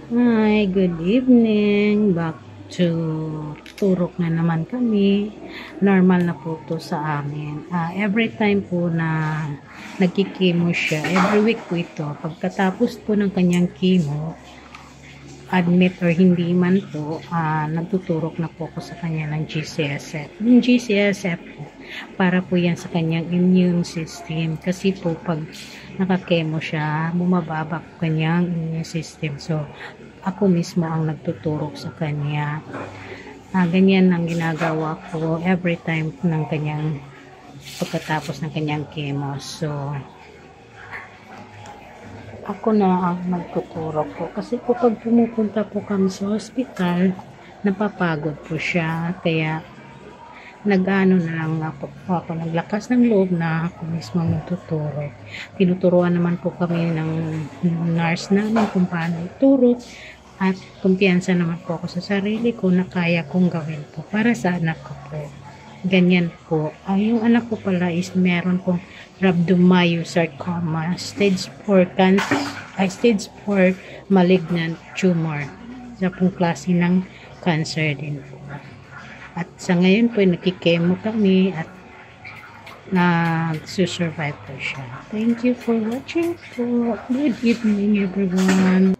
Hi, good evening. Back to turok na naman kami. Normal na po to sa amin. Every time po na nagkikimo siya, every week po ito. Pagkatapos po ng kanyang chemo, admit or hindi man po, nagtuturok na po ako sa kanya ng GCSF. Yung GCSF po, para po yan sa kanyang immune system. Kasi po pag nakakemo siya, bumababa po kanyang immune system. So, ako mismo ang nagtuturok sa kanya. Ganyan ang ginagawa ko every time ng kanyang pagkatapos ng kanyang chemo. So, ako na ang nagtuturok po. Kasi po pag pumupunta po kami sa hospital, napapagod po siya. Kaya, nag-ano na lang po ako, naglakas ng loob na ako mismo magtuturok. Tinuturuan naman po kami ng nurse namin kung paano iturok. At kumpiyansa naman po ako sa sarili ko na kaya kong gawin po para sa anak ko po. Ganyan po. Yung anak ko pala is meron pong rhabdomyosarcoma, stage 4 cancer, stage 4 malignant tumor. Sa pong klase ng cancer din po. At sa ngayon po, nakikemo kami at nag-survive po siya. Thank you for watching po. Good evening everyone.